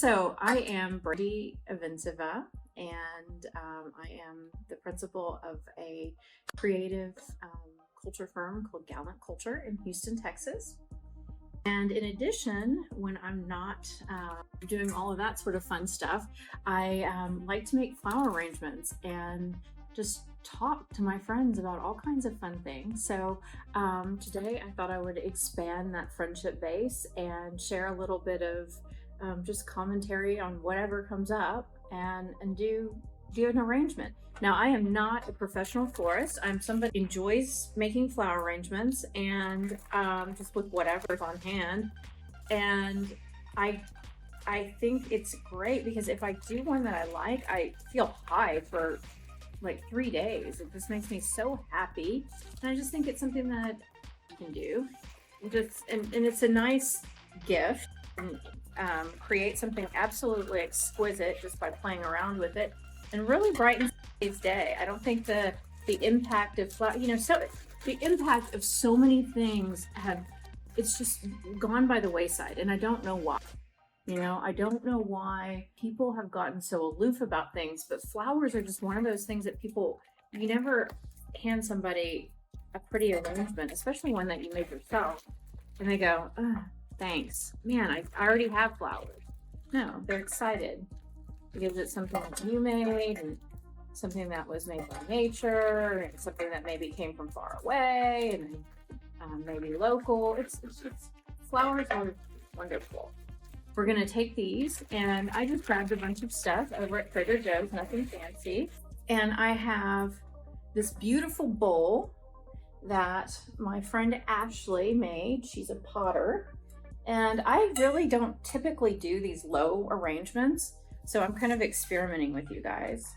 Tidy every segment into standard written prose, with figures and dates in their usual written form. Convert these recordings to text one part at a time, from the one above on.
So I am Brandy Obvintseva, and I am the principal of a creative culture firm called Gallant Culture in Houston, Texas. And in addition, when I'm not doing all of that sort of fun stuff, I like to make flower arrangements and just talk to my friends about all kinds of fun things. So today I thought I would expand that friendship base and share a little bit of just commentary on whatever comes up and do an arrangement. Now, I am not a professional florist. I'm somebody who enjoys making flower arrangements and just with whatever's on hand. And I think it's great because if I do one that I like, I feel high for like 3 days. It just makes me so happy. And I just think it's something that you can do. And it's a nice gift. And, create something absolutely exquisite just by playing around with it and really brightens his day. I don't think the impact of so the impact of so many things it's just gone by the wayside, and I don't know why. I don't know why people have gotten so aloof about things, but flowers are just one of those things that you never hand somebody a pretty arrangement, especially one that you made yourself, and they go, "Ugh, thanks. Man, I already have flowers." No, they're excited because it's something that you made and something that was made by nature and something that maybe came from far away and maybe local. It's flowers are wonderful. We're going to take these, and I just grabbed a bunch of stuff over at Trader Joe's, nothing fancy. And I have this beautiful bowl that my friend Ashley made. She's a potter. And I really don't typically do these low arrangements, so I'm kind of experimenting with you guys.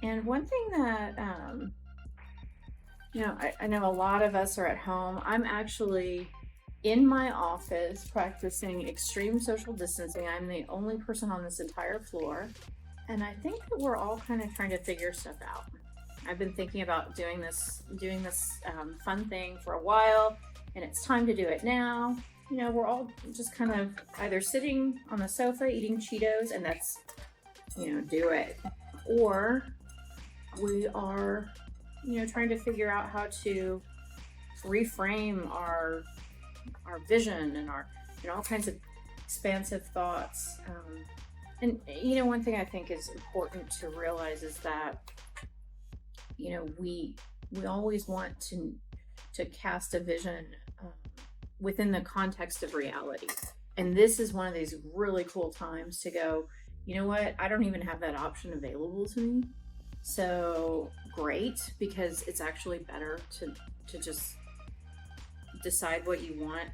And one thing that, I know a lot of us are at home. I'm actually in my office practicing extreme social distancing. I'm the only person on this entire floor. And I think that we're all kind of trying to figure stuff out. I've been thinking about doing this fun thing for a while, and it's time to do it now. We're all just kind of either sitting on the sofa eating Cheetos, and that's, do it. Or we are, trying to figure out how to reframe our vision and our, all kinds of expansive thoughts. And one thing I think is important to realize is that, we always want to cast a vision within the context of reality. And this is one of these really cool times to go, you know what? I don't even have that option available to me. So great, because it's actually better to just decide what you want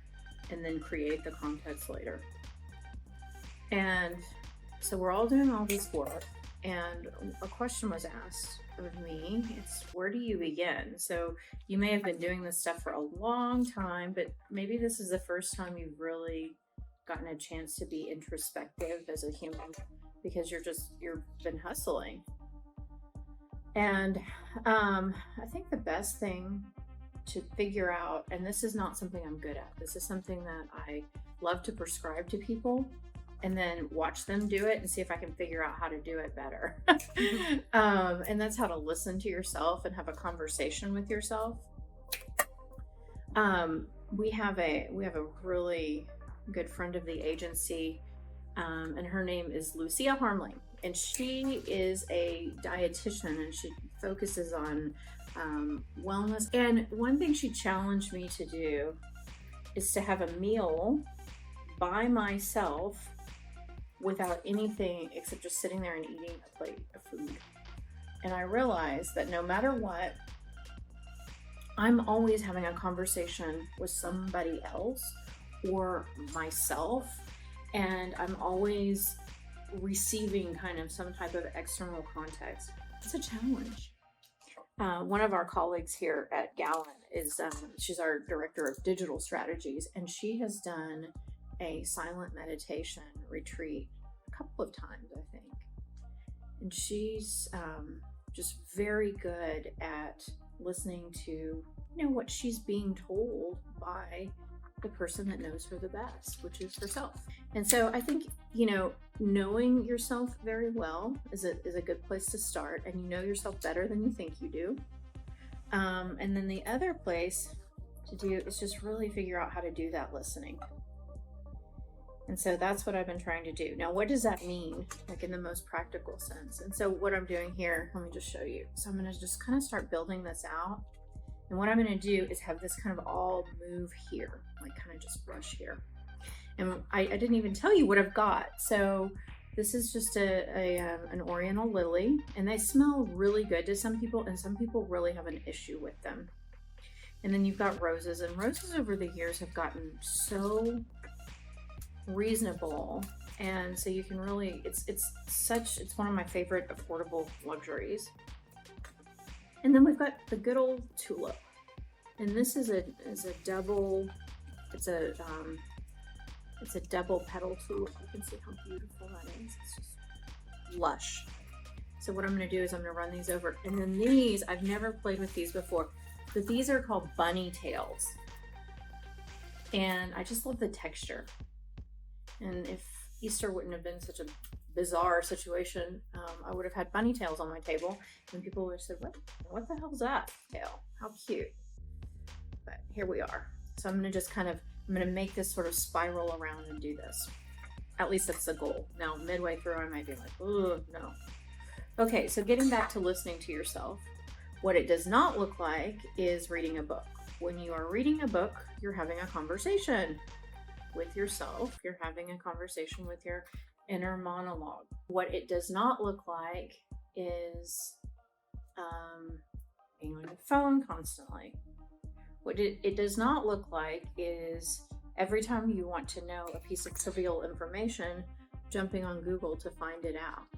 and then create the context later. And so we're all doing all this work, and a question was asked of me. It's, where do you begin? So you may have been doing this stuff for a long time, but maybe this is the first time you've really gotten a chance to be introspective as a human, because you've been hustling. And I think the best thing to figure out, and this is not something I'm good at, this is something that I love to prescribe to people and then watch them do it and see if I can figure out how to do it better. And that's how to listen to yourself and have a conversation with yourself. We have a really good friend of the agency, and her name is Lucia Harley, and she is a dietitian, and she focuses on wellness. And one thing she challenged me to do is to have a meal by myself without anything except just sitting there and eating a plate of food. And I realized that no matter what, I'm always having a conversation with somebody else or myself, and I'm always receiving kind of some type of external context. It's a challenge. One of our colleagues here at Gallant is, she's our director of digital strategies, and she has done a silent meditation retreat a couple of times, I think. And she's just very good at listening to, what she's being told by the person that knows her the best, which is herself. And so I think, knowing yourself very well is a good place to start, and you know yourself better than you think you do. And then the other place to do is just really figure out how to do that listening. And so that's what I've been trying to do. Now, what does that mean, like in the most practical sense? And so what I'm doing here, let me just show you. So I'm going to just kind of start building this out. And what I'm going to do is have this kind of all move here, like kind of just brush here. And I didn't even tell you what I've got. So this is just an Oriental Lily, and they smell really good to some people, and some people really have an issue with them. And then you've got roses, and roses over the years have gotten so reasonable, and so you can really, it's one of my favorite affordable luxuries. And then we've got the good old tulip, and this is a double-petal tulip. You can see how beautiful that is. It's just lush. So what I'm going to do is I'm going to run these over, and then these, I've never played with these before, but these are called bunny tails, and I just love the texture. And if Easter wouldn't have been such a bizarre situation, I would have had bunny tails on my table, and people would have said, what the hell's that tail? How cute. But here we are. So I'm going to just I'm going to make this sort of spiral around and do this. At least that's the goal. Now, midway through, I might be like, oh, no. Okay, so getting back to listening to yourself, what it does not look like is reading a book. When you are reading a book, you're having a conversation with yourself. You're having a conversation with your inner monologue. What it does not look like is being on your phone constantly. What it does not look like is every time you want to know a piece of trivial information, jumping on Google to find it out.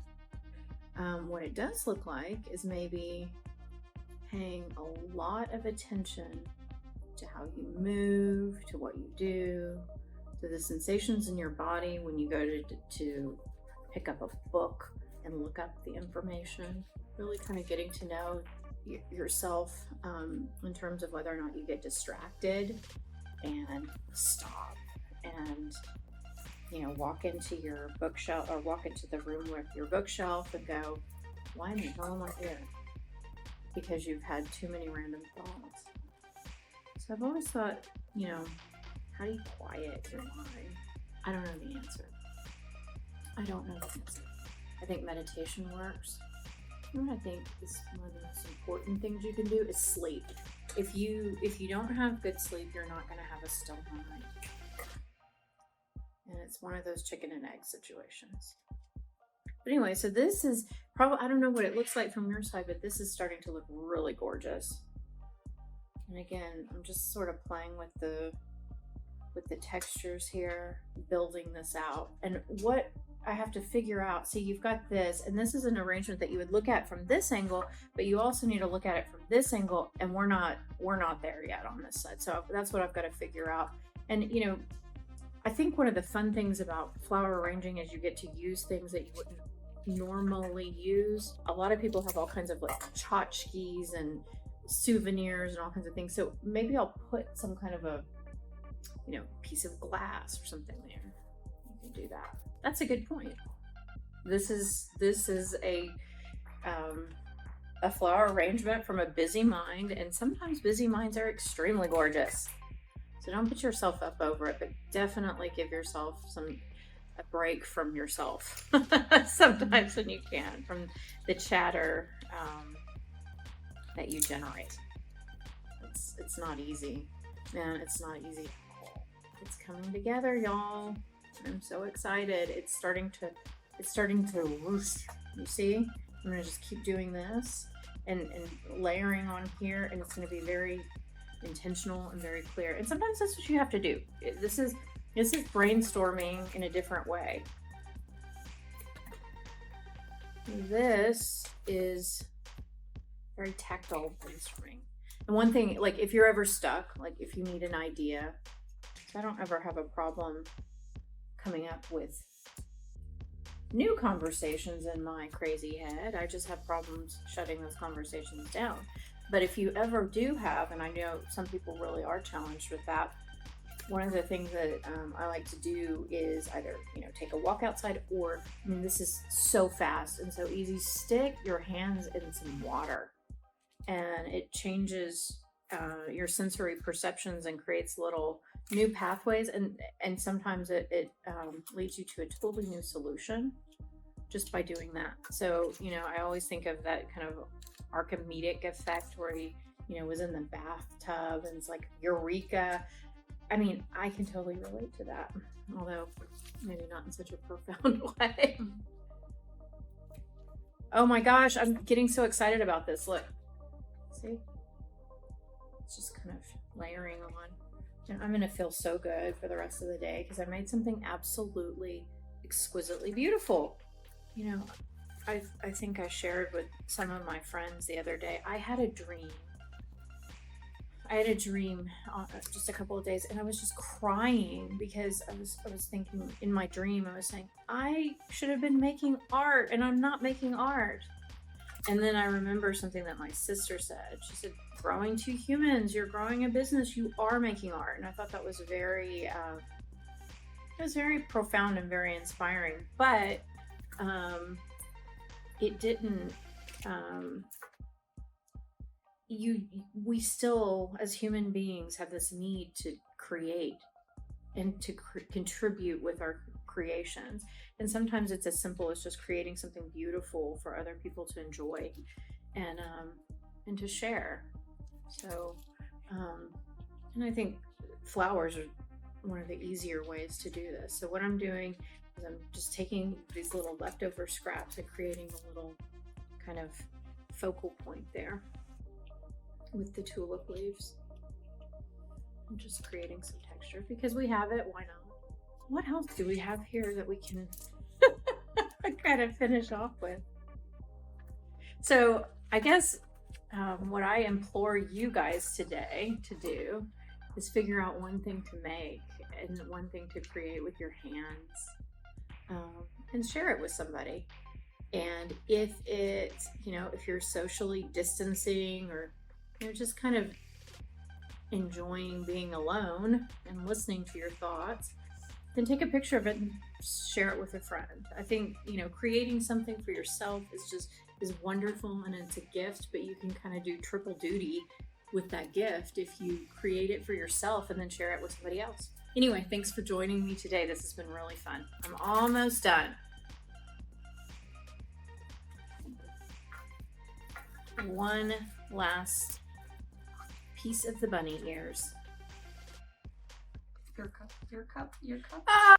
What it does look like is maybe paying a lot of attention to how you move, to what you do, to the sensations in your body when you go to pick up a book and look up the information. Really kind of getting to know yourself in terms of whether or not you get distracted and stop and walk into your bookshelf or walk into the room with your bookshelf and go, why in the hell am I here? Because you've had too many random thoughts. So I've always thought, how do you quiet your mind? I don't know the answer. I think meditation works. You know what I think is one of the most important things you can do is sleep. If you don't have good sleep, you're not going to have a still mind. And it's one of those chicken and egg situations. But anyway, so this is probably, I don't know what it looks like from your side, but this is starting to look really gorgeous. And again, I'm just sort of playing with the textures here, building this out. And what I have to figure out, see, you've got this, and this is an arrangement that you would look at from this angle, but you also need to look at it from this angle, and we're not there yet on this side. So that's what I've got to figure out. And I think one of the fun things about flower arranging is you get to use things that you wouldn't normally use. A lot of people have all kinds of like tchotchkes and souvenirs and all kinds of things. So maybe I'll put some kind of a piece of glass or something there. You can do that. That's a good point. This is a flower arrangement from a busy mind, and sometimes busy minds are extremely gorgeous. So don't beat yourself up over it, but definitely give yourself a break from yourself sometimes when you can, from the chatter that you generate. It's not easy, man. It's not easy. It's coming together, y'all. I'm so excited. It's starting to whoosh. You see? I'm gonna just keep doing this and layering on here, and it's gonna be very intentional and very clear. And sometimes that's what you have to do. This is brainstorming in a different way. This is very tactile brainstorming. And one thing, like if you're ever stuck, like if you need an idea, so I don't ever have a problem coming up with new conversations in my crazy head. I just have problems shutting those conversations down. But if you ever do have, and I know some people really are challenged with that, one of the things that I like to do is either, take a walk outside, or, this is so fast and so easy. Stick your hands in some water, and it changes your sensory perceptions and creates little new pathways. And sometimes it leads you to a totally new solution just by doing that. So, I always think of that kind of Archimedes effect where he, was in the bathtub and it's like eureka. I can totally relate to that, although maybe not in such a profound way. Oh my gosh, I'm getting so excited about this. Look, see? It's just kind of layering on. And I'm going to feel so good for the rest of the day because I made something absolutely exquisitely beautiful. I think I shared with some of my friends the other day, I had a dream just a couple of days, and I was just crying because I was thinking in my dream, I was saying, I should have been making art and I'm not making art. And then I remember something that my sister said. She said, growing two humans, you're growing a business, you are making art. And I thought that was very profound and very inspiring, but it didn't, we still, as human beings, have this need to create and to contribute with our creations. And sometimes it's as simple as just creating something beautiful for other people to enjoy and to share. So, and I think flowers are one of the easier ways to do this. So what I'm doing is I'm just taking these little leftover scraps and creating a little kind of focal point there with the tulip leaves. I'm just creating some texture because we have it. Why not? What else do we have here that we can kind of finish off with? So I guess what I implore you guys today to do is figure out one thing to make and one thing to create with your hands, and share it with somebody. And if it's, if you're socially distancing or just kind of enjoying being alone and listening to your thoughts, then take a picture of it and share it with a friend. I think, creating something for yourself is wonderful and it's a gift, but you can kind of do triple duty with that gift if you create it for yourself and then share it with somebody else. Anyway, thanks for joining me today. This has been really fun. I'm almost done. One last piece of the bunny ears. Your cup. Ah!